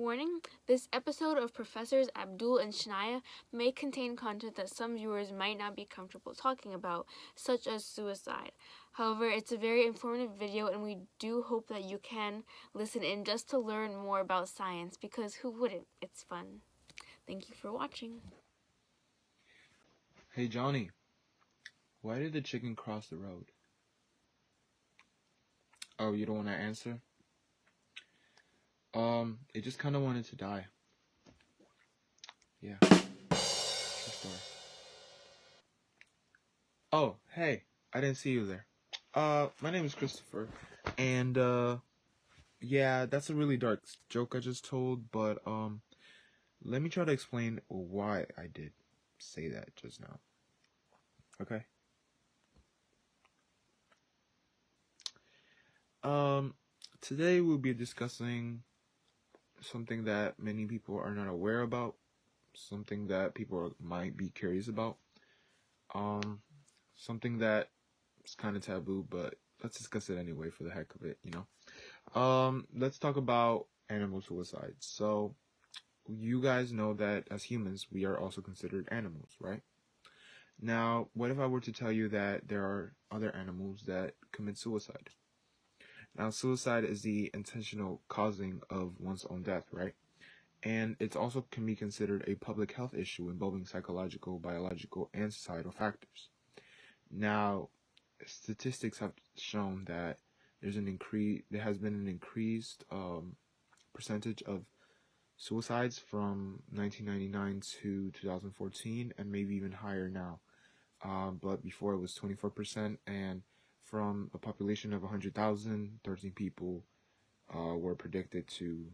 Warning, this episode of Professors Abdul and Shania may contain content that some viewers might not be comfortable talking about, such as suicide. However, it's a very informative video and we do hope that you can listen in just to learn more about science, because who wouldn't? It's fun. Thank you for watching. Hey Johnny, why did the chicken cross the road? Oh, you don't want to answer? It just kind of wanted to die. Yeah. True story. Oh, hey, I didn't see you there. My name is Christopher, and, yeah, that's a really dark joke I just told, but, let me try to explain why I did say that just now. Okay? Today we'll be discussing something that many people are not aware about, something that people might be curious about, something that is kind of taboo, but let's discuss it anyway for the heck of it, Let's talk about animal suicide. So, you guys know that as humans, we are also considered animals, right? Now, what if I were to tell you that there are other animals that commit suicide? Now, suicide is the intentional causing of one's own death, right? And it also can be considered a public health issue involving psychological, biological, and societal factors. Now, statistics have shown that there has been an increased percentage of suicides from 1999 to 2014, and maybe even higher now. But before it was 24%, and from a population of 100,000, 13 people were predicted to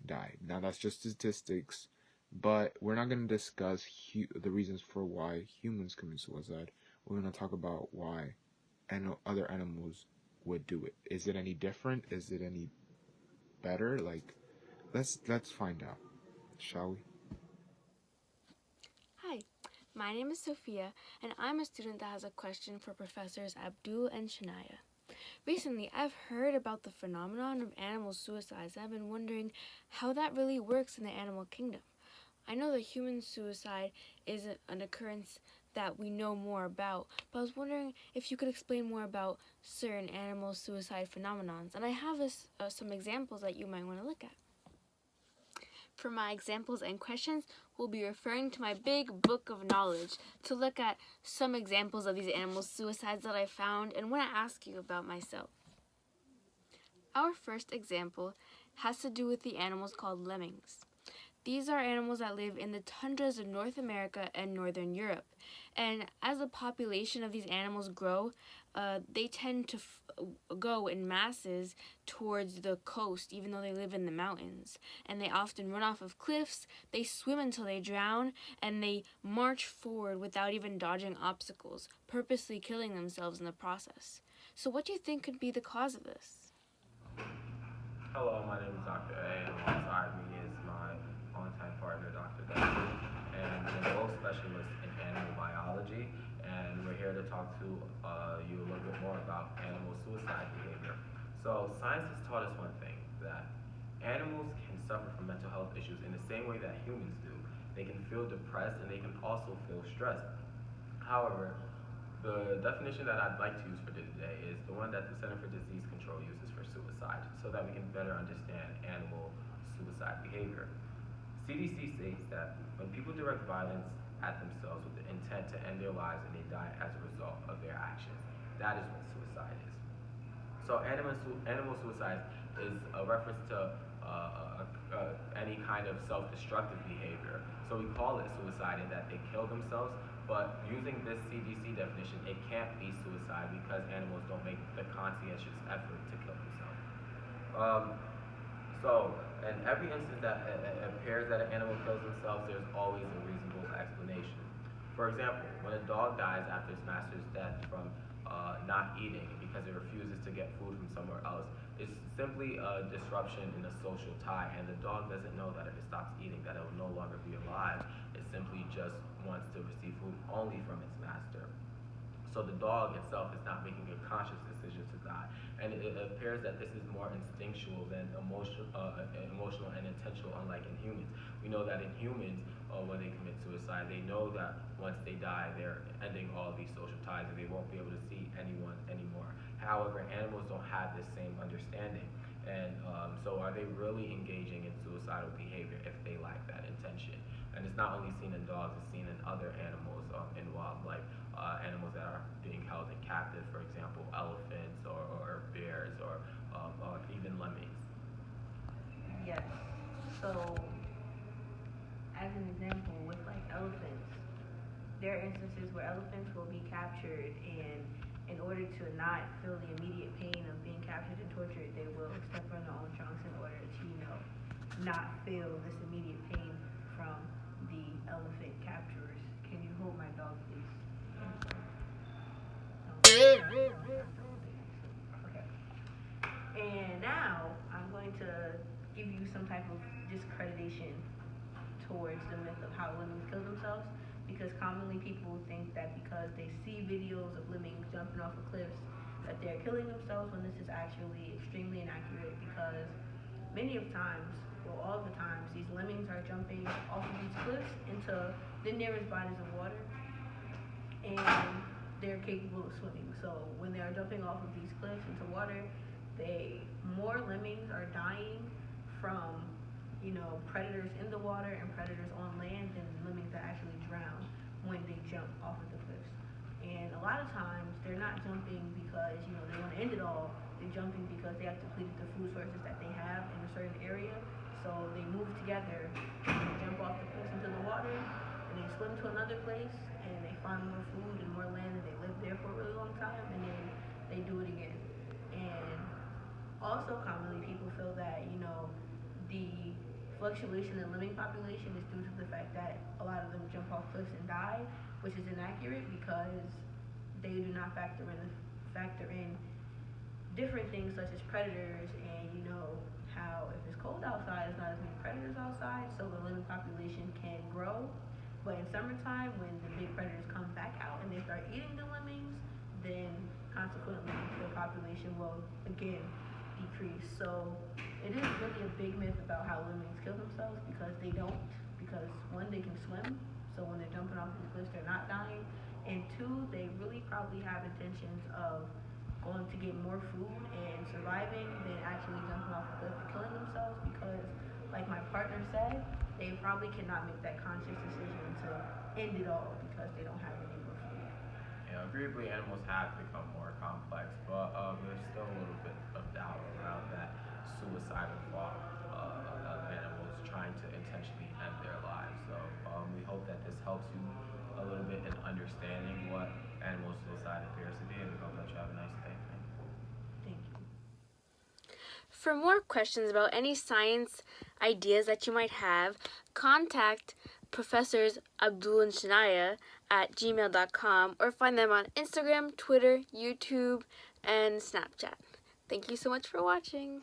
die. Now that's just statistics, but we're not going to discuss the reasons for why humans commit suicide. We're going to talk about why other animals would do it. Is it any different? Is it any better? Like, let's find out, shall we? Hi, my name is Sophia, and I'm a student that has a question for Professors Abdul and Shania. Recently, I've heard about the phenomenon of animal suicides, and I've been wondering how that really works in the animal kingdom. I know that human suicide is an occurrence that we know more about, but I was wondering if you could explain more about certain animal suicide phenomenons, and I have some examples that you might want to look at. For my examples and questions, we'll be referring to my big book of knowledge to look at some examples of these animal suicides that I found and want to ask you about myself. Our first example has to do with the animals called lemmings. These are animals that live in the tundras of North America and Northern Europe. And as the population of these animals grow, they tend to go in masses towards the coast, even though they live in the mountains. And they often run off of cliffs, they swim until they drown, and they march forward without even dodging obstacles, purposely killing themselves in the process. So what do you think could be the cause of this? Hello, my name is Dr. A, and alongside me is my longtime partner, Dr. Dustin, and we're both specialists in animal biology, and we're here to talk to you a little bit more about animal suicide behavior. So science has taught us one thing, that animals can suffer from mental health issues in the same way that humans do. They can feel depressed and they can also feel stressed. However, the definition that I'd like to use for today is the one that the Center for Disease Control uses for suicide, so that we can better understand animal suicide behavior. CDC states that when people direct violence at themselves with the intent to end their lives and they die as a result of their actions, that is what suicide is. So animal suicide is a reference to any kind of self-destructive behavior. So we call it suicide in that they kill themselves, but using this CDC definition, it can't be suicide because animals don't make the conscientious effort to kill themselves. So, in every instance that it appears that an animal kills themselves, there's always a reasonable explanation. For example, when a dog dies after its master's death from not eating because it refuses to get food from somewhere else, it's simply a disruption in the social tie, and the dog doesn't know that if it stops eating that it will no longer be alive. It simply just wants to receive food only from its master. So the dog itself is not making a conscious decision to die, and it it appears that this is more instinctual than emotional and intentional, unlike in humans. We know that in humans, when they commit suicide, they know that once they die, they're ending all these social ties and they won't be able to see anyone anymore. However, animals don't have this same understanding. And so are they really engaging in suicidal behavior if they lack that intention? And it's not only seen in dogs, it's seen in other animals in wild, like animals that are being held in captive, for example, elephants or bears or even lemmings. Yes. So, as an example, with like elephants, there are instances where elephants will be captured, and in order to not feel the immediate pain of being captured and tortured, they will step on their own trunks in order to, not feel this immediate pain from the elephant capturers. Can you hold my dog, please? Okay. And now I'm going to give you some type of discreditation towards the myth of how lemmings kill themselves, because commonly people think that because they see videos of lemmings jumping off of cliffs that they're killing themselves, when this is actually extremely inaccurate, because many of times, well, all of the times, these lemmings are jumping off of these cliffs into the nearest bodies of water, and they're capable of swimming. So when they are jumping off of these cliffs into water, more lemmings are dying from, predators in the water and predators on land than lemmings that actually drown when they jump off of the cliffs. And a lot of times they're not jumping because, they want to end it all. They're jumping because they have depleted the food sources that they have in a certain area. So they move together, and they jump off the cliffs into the water, and they swim to another place, and they find more food and more land, and they live there for a really long time, and then they do it again. And also commonly people feel that, the fluctuation in lemming population is due to the fact that a lot of them jump off cliffs and die, which is inaccurate because they do not factor in different things such as predators and, how if it's cold outside, there's not as many predators outside, so the lemming population can grow. But in summertime, when the big predators come back out and they start eating the lemmings, then consequently the population will again decrease. So it is really a big myth about how lemmings kill themselves, because they don't. Because one, they can swim, so when they're jumping off these cliffs, they're not dying. And two, they really probably have intentions of going to get more food and surviving than actually jumping off a cliff and killing themselves, because like my partner said, they probably cannot make that conscious decision to end it all because they don't have any more food. Yeah, agreeably, animals have become more complex, but there's still a little bit of doubt around that suicidal thought of animals trying to intentionally end their lives. So we hope that this helps you a little bit in understanding what animal suicide appears to be, and we hope that you have a nice day. Thank you. For more questions about any science ideas that you might have, contact Professors Abdul and Shania at gmail.com or find them on Instagram, Twitter, YouTube, and Snapchat. Thank you so much for watching.